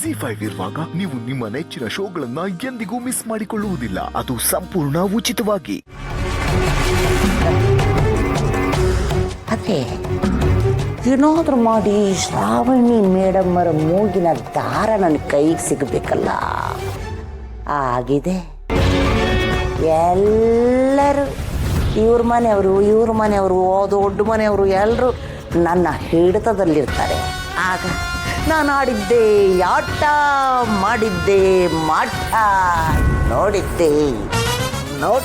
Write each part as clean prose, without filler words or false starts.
ZEE5 ಇರುವಾಗ ನೀವು ನಿಮ್ಮ ನೆಚ್ಚಿನ ಶೋಗಳನ್ನ ಎಂದಿಗೂ ಮಿಸ್ ಮಾಡಿಕೊಳ್ಳುವುದಿಲ್ಲ. ಅದು ಸಂಪೂರ್ಣ ಉಚಿತವಾಗಿ. ಅದೇ ಏನಾದ್ರೂ ಮಾಡಿ ಶ್ರಾವಣಿ ಮೇಡಮ್ಮರ ಮೂಗಿನ ದಾರ ನನ್ನ ಕೈಗೆ ಸಿಗಬೇಕಲ್ಲ. ಆಗಿದೆ. ಎಲ್ಲರೂ ಇವ್ರ ಮನೆಯವರು ದೊಡ್ಡ ಮನೆಯವರು ಎಲ್ಲರೂ ನನ್ನ ಹಿಡಿತದಲ್ಲಿರ್ತಾರೆ. ಆಗ ನಾನು ಆಡಿದ್ದೆ ಆಟ, ಮಾಡಿದ್ದೆ ಮಾಟ, ನೋಡಿದ್ದೆ ನೋಟ.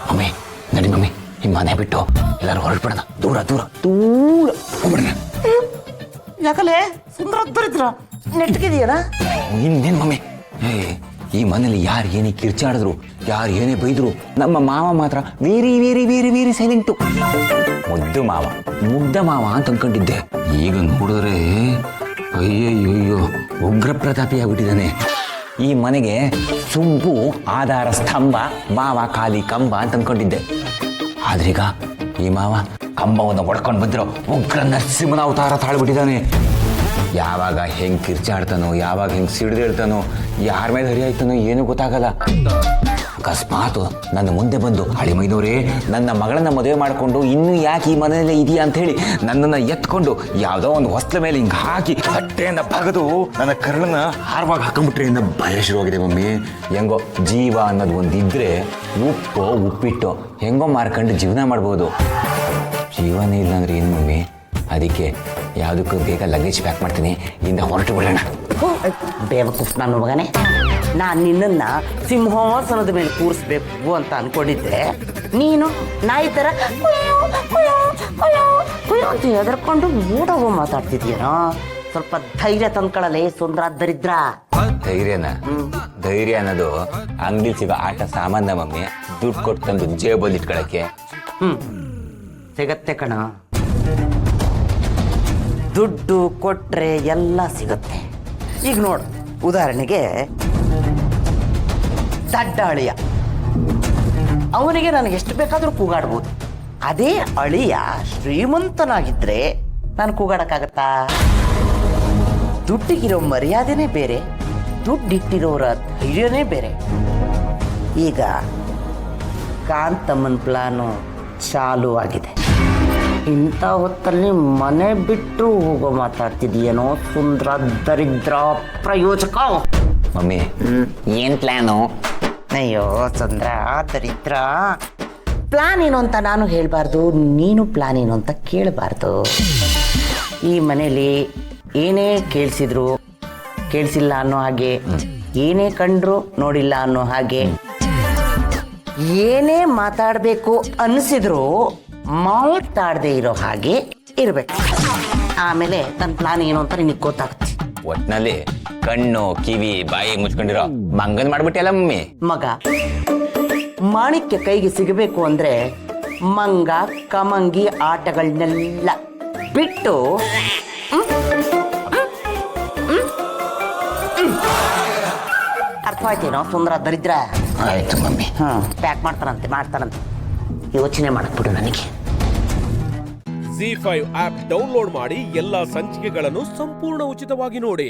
ಮಮ್ಮಿ ನಡಿ ಮಮ್ಮಿ, ಈ ಮನೆ ಬಿಟ್ಟು ಎಲ್ಲರೂ ಹೊರಟ್ಬಿಡೋಣ. ದೂರ ದೂರ ದೂರ ಹೋಗ್ಬಿಡೋಣ. ಯಾಕಲೆ ಸುಂದರ ದರಿದ್ರ ನೆಟ್ಗಿದೀಯಣ? ಇನ್ನೇನು ಮಮ್ಮಿ, ಈ ಮನೇಲಿ ಯಾರು ಏನೇ ಕಿರ್ಚಾಡಿದ್ರು, ಯಾರು ಏನೇ ಬೈದ್ರು, ನಮ್ಮ ಮಾವ ಮಾತ್ರ very very very very silent. ಮುಗ್ಧ ಮಾವ ಅಂತ ಅನ್ಕೊಂಡಿದ್ದೆ. ಈಗ ನೋಡಿದ್ರೆ ಅಯ್ಯಯ್ಯೋ ಉಗ್ರ ಪ್ರತಾಪಿ ಆಗ್ಬಿಟ್ಟಿದ್ದಾನೆ. ಈ ಮನೆಗೆ ಸುಬ್ಬು ಆಧಾರ ಸ್ತಂಭ, ಮಾವ ಖಾಲಿ ಕಂಬ ಅಂತ ಅನ್ಕೊಂಡಿದ್ದೆ. ಆದ್ರೀಗ ಈ ಮಾವ ಕಂಬವನ್ನು ಒಡ್ಕೊಂಡು ಬಂದಿರೋ ಉಗ್ರ ನರಸಿಂಹನ ಅವತಾರ ತಾಳ್ಬಿಟ್ಟಿದ್ದಾನೆ. ಯಾವಾಗ ಹೆಂಗೆ ಕಿರ್ಚಾಡ್ತಾನೋ, ಯಾವಾಗ ಹೆಂಗೆ ಸಿಡ್ದೇಳ್ತಾನೋ, ಯಾರ ಮೇಲೆ ಹರಿಯಾಯ್ತಾನೋ ಏನೂ ಗೊತ್ತಾಗಲ್ಲ. ಅಕಸ್ಮಾತ್ ನನ್ನ ಮುಂದೆ ಬಂದು ಹಳಿಮೈದವರೇ ನನ್ನ ಮಗಳನ್ನ ಮದುವೆ ಮಾಡಿಕೊಂಡು ಇನ್ನೂ ಯಾಕೆ ಈ ಮನೆಯಲ್ಲೇ ಇದೆಯಾ ಅಂತ ಹೇಳಿ ನನ್ನನ್ನು ಎತ್ಕೊಂಡು ಯಾವುದೋ ಒಂದು ಹೊಸ್ಲ ಮೇಲೆ ಹಿಂಗೆ ಹಾಕಿ ಹೊಟ್ಟೆಯಿಂದ ಬಗದು ನನ್ನ ಕರಳನ್ನ ಹಾರವಾಗಿ ಹಾಕೊಂಡ್ಬಿಟ್ರೆ ಇನ್ನು ಭಯ ಶುರುವಾಗಿದೆ ಮಮ್ಮಿ. ಹೆಂಗೋ ಜೀವ ಅನ್ನೋದು ಒಂದಿದ್ರೆ ಉಪ್ಪಿಟ್ಟು ಹೆಂಗೋ ಮಾರ್ಕೊಂಡು ಜೀವನ ಮಾಡ್ಬೋದು. ಜೀವನೇ ಇಲ್ಲ ಅಂದ್ರೆ ಏನು ಮಮ್ಮಿ? ಅದಕ್ಕೆ ಯಾವುದಕ್ಕೂ ಬೇಗ ಲಗೇಜ್ ಪ್ಯಾಕ್ ಮಾಡ್ತೀನಿ, ಇಂದ ಹೊರಟು ಬಿಡೋಣ. ಬೇವಕೂಫ್ ನನ್ನ ಮಗನೇ, ನಾನು ನಿನ್ನನ್ನು ಸಿಂಹಾಸನದ ಮೇಲೆ ಕೂರಿಸ್ಬೇಕು ಅಂತ ಅನ್ಕೊಂಡಿದ್ದೆ. ನೀನು ನಾಯಿ ಥರ ಅಂತ ಹೆದರ್ಕೊಂಡು ಓಡೋಗೋ ಮಾತಾಡ್ತಿದ್ಯೇನೋ. ಸ್ವಲ್ಪ ಧೈರ್ಯ ತಂದ್ಕೊಳ್ಳಲೆ ಸುಂದರ ದರಿದ್ರ. ಧೈರ್ಯ ಅನ್ನೋದು ಅಂಗಡಿ ಸಿಗೋ ಆಟ ಸಾಮಾನ್ಯ ಮಮ್ಮಿ. ದುಡ್ಡು ಕೊಟ್ಟು ತಂದು ಜೇಬಲ್ಲಿ ಇಟ್ಕೊಳಕ್ಕೆ ಸಿಗತ್ತೆ ಕಣ. ದುಡ್ಡು ಕೊಟ್ರೆ ಎಲ್ಲ ಸಿಗುತ್ತೆ. ಈಗ ನೋಡು, ಉದಾಹರಣೆಗೆ ದಡ್ಡ ಅಳಿಯ, ಅವನಿಗೆ ನನಗೆ ಎಷ್ಟು ಬೇಕಾದರೂ ಕೂಗಾಡ್ಬೋದು. ಅದೇ ಅಳಿಯ ಶ್ರೀಮಂತನಾಗಿದ್ರೆ ನಾನು ಕೂಗಾಡಕ್ಕಾಗತ್ತಾ? ದುಡ್ಡಿಗಿರೋ ಮರ್ಯಾದೆನೇ ಬೇರೆ, ದುಡ್ಡಿಟ್ಟಿರೋರ ಧೈರ್ಯನೇ ಬೇರೆ. ಈಗ ಕಾಂತಮ್ಮನ ಪ್ಲಾನು ಚಾಲು ಆಗಿದೆ. ಇಂಥ ಹೊತ್ತಲ್ಲಿ ಮನೆ ಬಿಟ್ಟು ಹೋಗೋ ಮಾತಾಡ್ತಿದೀಯೇನೋ ಸುಂದರ ದರಿದ್ರ ಪ್ರಯೋಜಕ. ಮಮ್ಮಿ ಏನ್ ಪ್ಲಾನು? ಅಯ್ಯೋ ಸುಂದರ ದರಿದ್ರ, ಪ್ಲಾನ್ ಏನು ಅಂತ ನಾನು ಹೇಳ್ಬಾರ್ದು, ನೀನು ಪ್ಲಾನ್ ಏನು ಅಂತ ಕೇಳಬಾರ್ದು. ಈ ಮನೇಲಿ ಏನೇ ಕೇಳಿಸಿದ್ರು ಕೇಳಿಸಿಲ್ಲ ಅನ್ನೋ ಹಾಗೆ, ಏನೇ ಕಂಡ್ರು ನೋಡಿಲ್ಲ ಅನ್ನೋ ಹಾಗೆ, ಏನೇ ಮಾತಾಡಬೇಕು ಅನಿಸಿದ್ರು ಮಾತಾಡದೆ ಇರೋ ಹಾಗೆ ಇರ್ಬೇಕು. ಆಮೇಲೆ ನನ್ನ ಪ್ಲಾನ್ ಏನು ಅಂತ ನಿನಗೆ ಗೊತ್ತಾಗುತ್ತೆ. ಒಟ್ನಲ್ಲಿ ಕಣ್ಣು ಕಿವಿ ಬಾಯಿ ಮುಚ್ಕೊಂಡಿರೋ ಮಂಗನ್ ಮಾಡ್ಬಿಟ್ಟಲ್ಲ ಮಮ್ಮಿ. ಮಗ ಮಾಣಿಕ್ಯ ಕೈಗೆ ಸಿಗಬೇಕು ಅಂದ್ರೆ ಮಂಗ ಕಮಂಗಿ ಆಟಗಳನ್ನೆಲ್ಲ ಬಿಟ್ಟು ಅರ್ಥವಾಯ್ತೇನೋ ಸುಂದರ ದರಿದ್ರ? ಆಯ್ತು ಮಮ್ಮಿ. ಪ್ಯಾಕ್ ಮಾಡ್ತಾರಂತೆ ಯೋಚನೆ ಮಾಡಕ್ಬಿಡು ನನಗೆ. ZEE5 ಆಪ್ ಡೌನ್ಲೋಡ್ ಮಾಡಿ ಎಲ್ಲಾ ಸಂಚಿಕೆಗಳನ್ನು ಸಂಪೂರ್ಣ ಉಚಿತವಾಗಿ ನೋಡಿ.